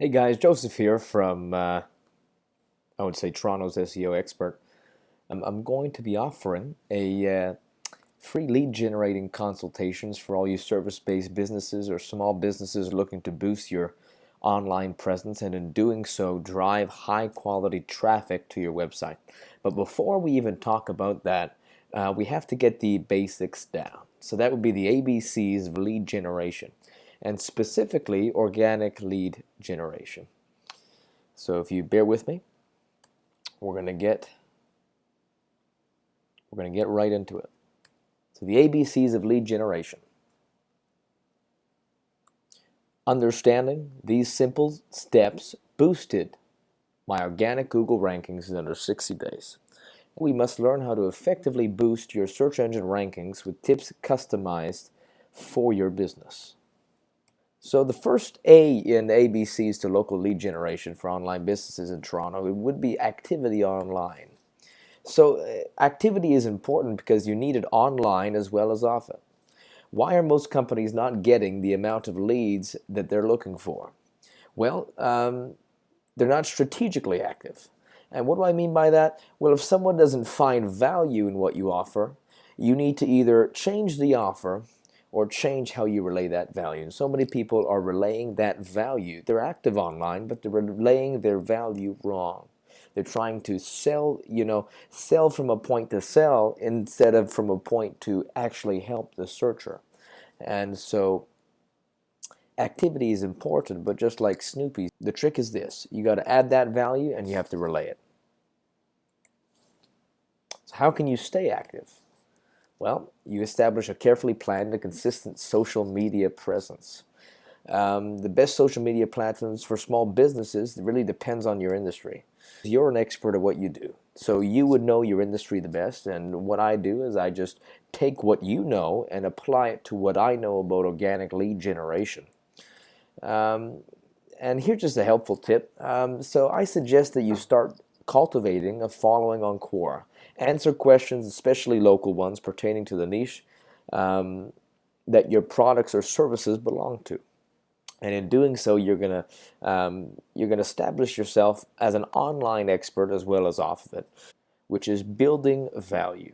Hey guys, Joseph here from, I would say, Toronto's SEO expert. I'm going to be offering a free lead generating consultations for all you service-based businesses or small businesses looking to boost your online presence and in doing so drive high quality traffic to your website. But before we even talk about that, we have to get the basics down. So that would be the ABCs of lead generation, and specifically organic lead generation. So if you bear with me, we're going to get right into it. So the ABCs of lead generation. Understanding these simple steps boosted my organic Google rankings in under 60 days. We must learn how to effectively boost your search engine rankings with tips customized for your business. So the first A in ABCs to local lead generation for online businesses in Toronto, it would be activity online. So activity is important because you need it online as well as off it. Why are most companies not getting the amount of leads that they're looking for? Well, they're not strategically active. And what do I mean by that? Well, if someone doesn't find value in what you offer, you need to either change the offer or change how you relay that value. And so many people are relaying that value. They're active online, but they're relaying their value wrong. They're trying to sell, sell from a point to sell instead of from a point to actually help the searcher. And so activity is important, but just like Snoopy, the trick is this. You got to add that value and you have to relay it. So how can you stay active? Well, you establish a carefully planned and consistent social media presence. The best social media platforms for small businesses really depends on your industry. You're an expert at what you do, so you would know your industry the best, and what I do is I just take what you know and apply it to what I know about organic lead generation. And here's just a helpful tip. So I suggest that you start cultivating a following on Quora. Answer questions, especially local ones, pertaining to the niche that your products or services belong to. And in doing so, you're gonna establish yourself as an online expert as well as off of it, which is building value.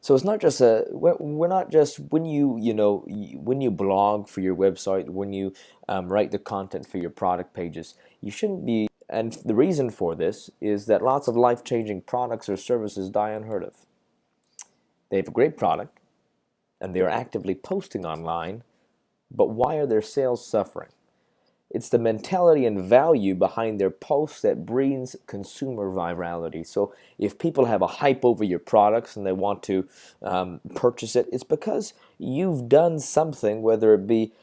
So it's not just we're not just when when you blog for your website, when you write the content for your product pages, you shouldn't be. And the reason for this is that lots of life-changing products or services die unheard of. They have a great product, and they are actively posting online, but why are their sales suffering? It's the mentality and value behind their posts that brings consumer virality. So if people have a hype over your products and they want to purchase it, it's because you've done something, whether it be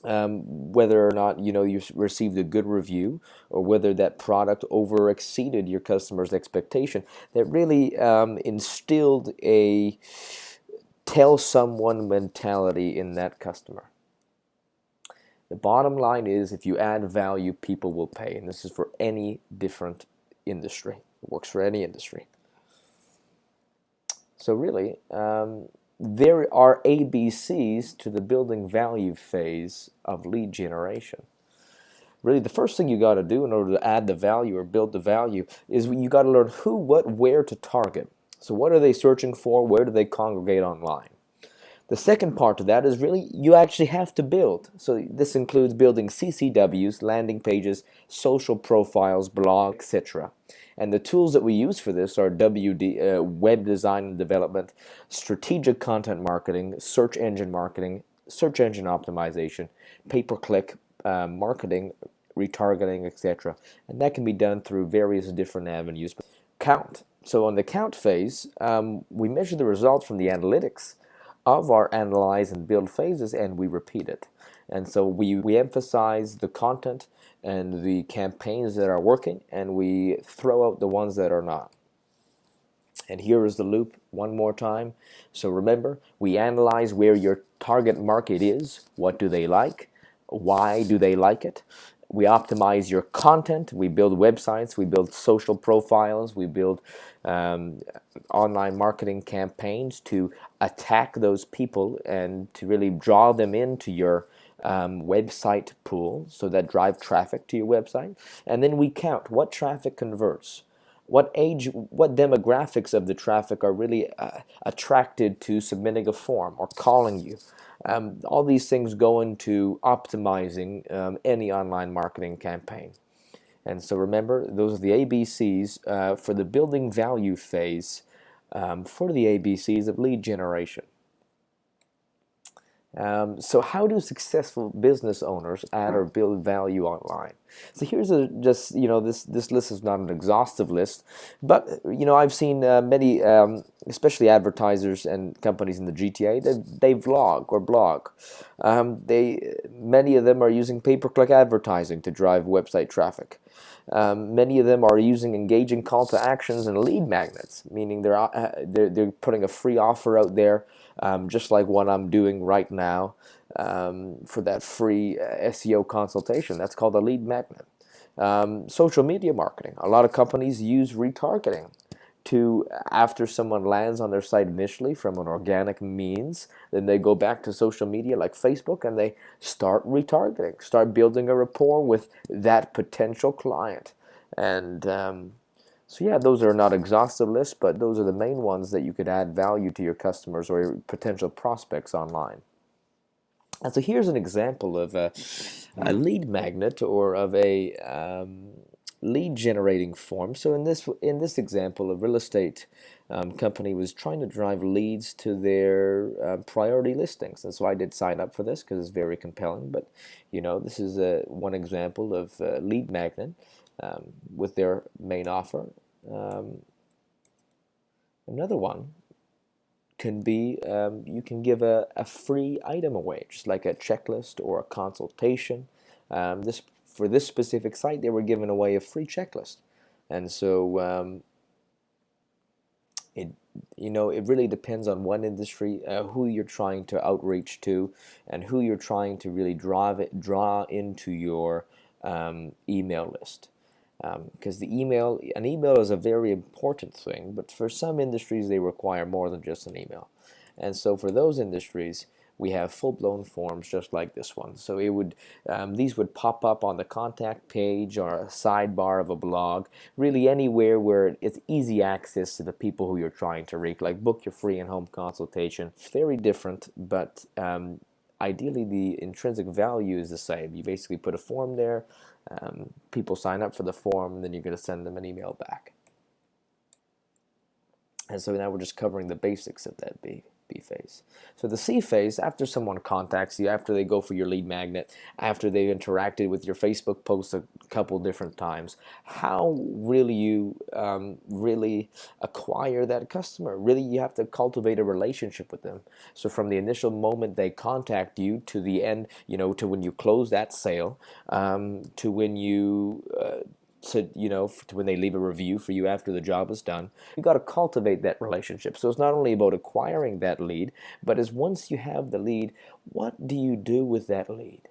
whether or not you received a good review, or whether that product over exceeded your customer's expectation, that really instilled a tell someone mentality in that customer. The bottom line is, if you add value, people will pay, and this is for any different industry. It works for any industry. So really, there are ABCs to the building value phase of lead generation. Really, the first thing you got to do in order to add the value or build the value is you got to learn who, what, where to target. So what are they searching for? Where do they congregate online? The second part of that is really you actually have to build. So this includes building CCWs, landing pages, social profiles, blogs, etc. And the tools that we use for this are web design and development, strategic content marketing, search engine optimization, pay-per-click marketing, retargeting, etc. And that can be done through various different avenues. Count. So on the count phase, we measure the results from the analytics of our analyze and build phases, and we repeat it. And so we emphasize the content and the campaigns that are working, and we throw out the ones that are not. And here is the loop one more time. So remember, we analyze where your target market is. What do they like? Why do they like it? We optimize your content. We build websites. We build social profiles. We build online marketing campaigns to attack those people and to really draw them into your website pool, so that drive traffic to your website, and then we count what traffic converts, what age, what demographics of the traffic are really attracted to submitting a form or calling you. All these things go into optimizing any online marketing campaign. And so remember, those are the ABCs for the building value phase for the ABCs of lead generation. So how do successful business owners add or build value online? So here's this list is not an exhaustive list, but I've seen many, especially advertisers and companies in the GTA, they vlog or blog. Many of them are using pay-per-click advertising to drive website traffic. Many of them are using engaging call to actions and lead magnets, meaning they're putting a free offer out there, just like what I'm doing right now for that free SEO consultation. That's called a lead magnet. Social media marketing. A lot of companies use retargeting to, after someone lands on their site initially from an organic means, then they go back to social media like Facebook and they start retargeting, start building a rapport with that potential client. And so yeah, those are not exhaustive lists, but those are the main ones that you could add value to your customers or your potential prospects online. And so here's an example of a lead magnet or of a lead generating form. So in this example, a real estate company was trying to drive leads to their priority listings, and so I did sign up for this because it's very compelling. But this is one example of lead magnet with their main offer. Another one can be you can give a free item away, just like a checklist or a consultation. For this specific site, they were giving away a free checklist, and so it really depends on what industry, who you're trying to outreach to, and who you're trying to really draw into your email list. Because an email is a very important thing, but for some industries they require more than just an email. And so for those industries, we have full-blown forms just like this one. So these would pop up on the contact page or a sidebar of a blog, really anywhere where it's easy access to the people who you're trying to reach, like book your free in-home consultation. It's very different, but ideally the intrinsic value is the same. You basically put a form there, people sign up for the form, and then you're going to send them an email back. And so now we're just covering the basics of that B phase. So the C phase, after someone contacts you, after they go for your lead magnet, after they've interacted with your Facebook post a couple different times, how will you really acquire that customer? Really, you have to cultivate a relationship with them. So from the initial moment they contact you to the end, to when you close that sale, to when you to when they leave a review for you after the job is done, you got to cultivate that relationship. So it's not only about acquiring that lead, but as once you have the lead, what do you do with that lead?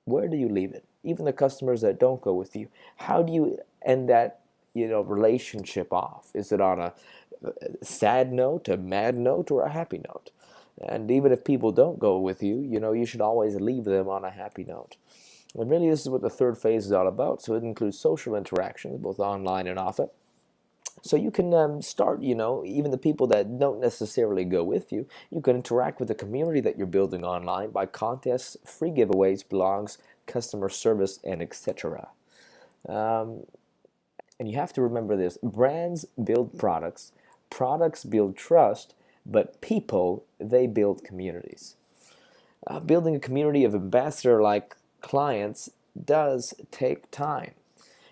Where do you leave it? Even the customers that don't go with you, how do you end that relationship off? Is it on a sad note, a mad note, or a happy note? And even if people don't go with you, you should always leave them on a happy note. And really, this is what the third phase is all about. So it includes social interactions, both online and off it. So you can start, even the people that don't necessarily go with you, you can interact with the community that you're building online by contests, free giveaways, blogs, customer service, and etc. And you have to remember this. Brands build products, products build trust, but people, they build communities. Building a community of ambassador-like clients does take time.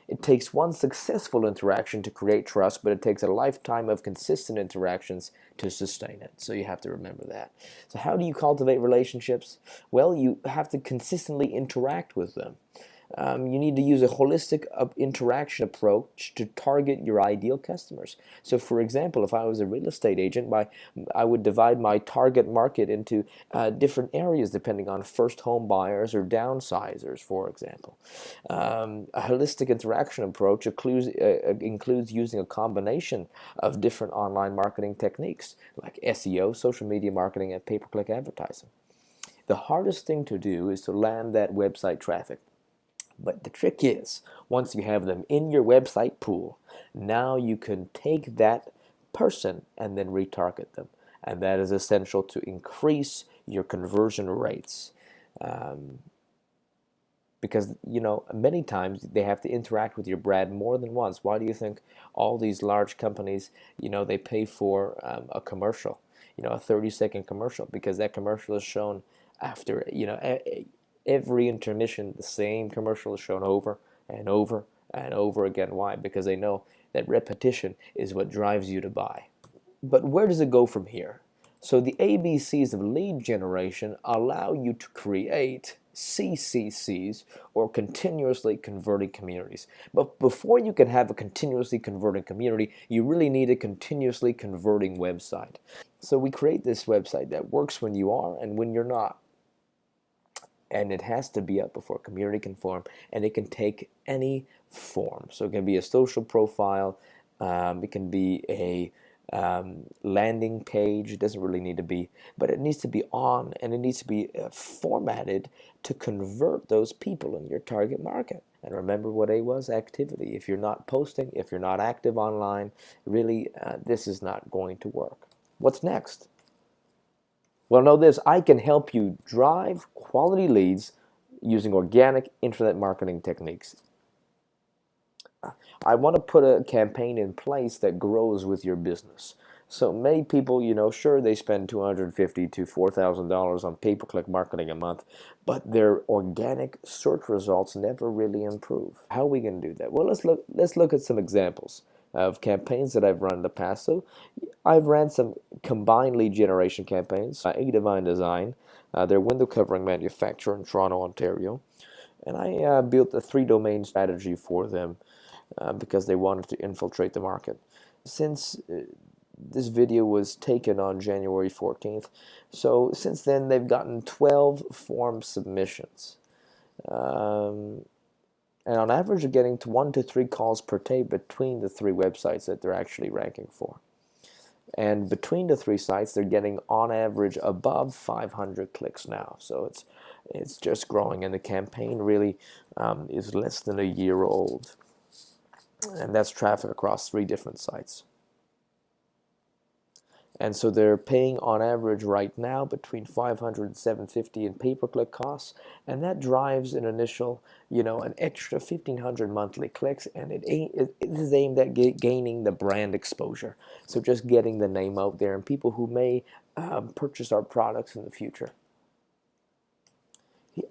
It takes one successful interaction to create trust, but it takes a lifetime of consistent interactions to sustain it. So you have to remember that. So how do you cultivate relationships? Well, you have to consistently interact with them. You need to use a holistic interaction approach to target your ideal customers. So for example, if I was a real estate agent, I would divide my target market into different areas depending on first home buyers or downsizers, for example. A holistic interaction approach includes using a combination of different online marketing techniques like SEO, social media marketing, and pay-per-click advertising. The hardest thing to do is to land that website traffic. But the trick is, once you have them in your website pool, now you can take that person and then retarget them. And that is essential to increase your conversion rates. Because, many times they have to interact with your brand more than once. Why do you think all these large companies, they pay for a commercial, a 30-second commercial? Because that commercial is shown after, every intermission. The same commercial is shown over and over and over again. Why? Because they know that repetition is what drives you to buy. But where does it go from here? So the ABCs of lead generation allow you to create CCCs, or continuously converting communities. But before you can have a continuously converting community, you really need a continuously converting website. So we create this website that works when you are and when you're not. And it has to be up before a community can form, and it can take any form. So it can be a social profile, it can be a landing page. It doesn't really need to be, but it needs to be on, and it needs to be formatted to convert those people in your target market. And remember what A was: activity. If you're not posting, if you're not active online, really this is not going to work. What's next? Well, know this: I can help you drive quality leads using organic internet marketing techniques. I want to put a campaign in place that grows with your business. So many people, sure, they spend $250 to $4,000 on pay-per-click marketing a month, but their organic search results never really improve. How are we going to do that? Well, let's look at some examples of campaigns that I've run in the past. So I've ran some combined lead generation campaigns. A Divine Design, their window covering manufacturer in Toronto, Ontario, and I built a 3-domain strategy for them. Because they wanted to infiltrate the market. Since this video was taken on January 14th, so since then they've gotten 12 form submissions. And on average, they're getting 1 to 3 calls per day between the 3 websites that they're actually ranking for. And between the 3 sites, they're getting on average above 500 clicks now. So it's just growing, and the campaign really is less than a year old. And that's traffic across 3 different sites. And so they're paying on average right now between $500 and $750 in pay-per-click costs, and that drives an initial, an extra 1,500 monthly clicks, and it is aimed at gaining the brand exposure. So just getting the name out there, and people who may purchase our products in the future.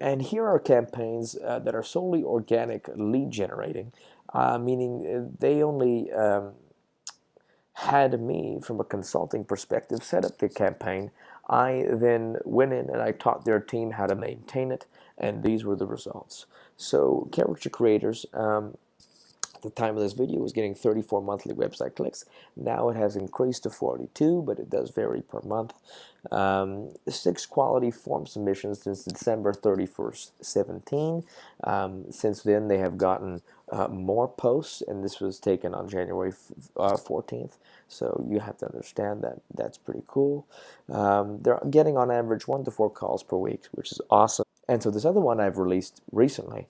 And here are campaigns that are solely organic lead generating, meaning they only had me, from a consulting perspective, set up the campaign. I then went in and I taught their team how to maintain it, and these were the results. So Character Creators, at the time of this video, was getting 34 monthly website clicks. Now it has increased to 42, but it does vary per month. 6 quality form submissions since December 31st, 17. Since then, they have gotten more posts, and this was taken on January 14th. So you have to understand that that's pretty cool. They're getting on average 1 to 4 calls per week, which is awesome. And so this other one I've released recently,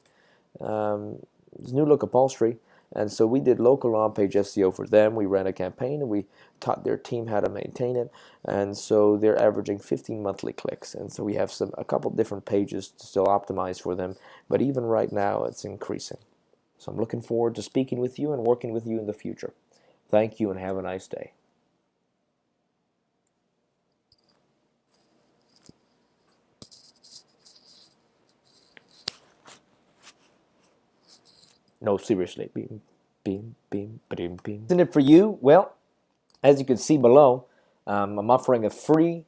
is New Look Upholstery. And so we did local on-page SEO for them. We ran a campaign, and we taught their team how to maintain it. And so they're averaging 15 monthly clicks. And so we have a couple different pages to still optimize for them. But even right now, it's increasing. So I'm looking forward to speaking with you and working with you in the future. Thank you, and have a nice day. No, seriously. Beam, beam, beam, beam, beam. Isn't it for you? Well, as you can see below, I'm offering a free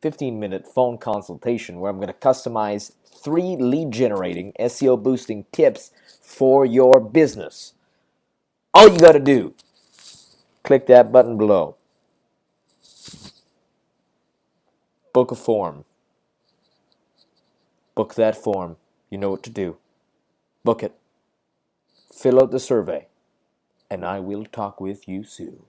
15-minute phone consultation where I'm going to customize 3 lead-generating SEO boosting tips for your business. All you got to do, click that button below. Book a form. Book that form. You know what to do. Book it. Fill out the survey, and I will talk with you soon.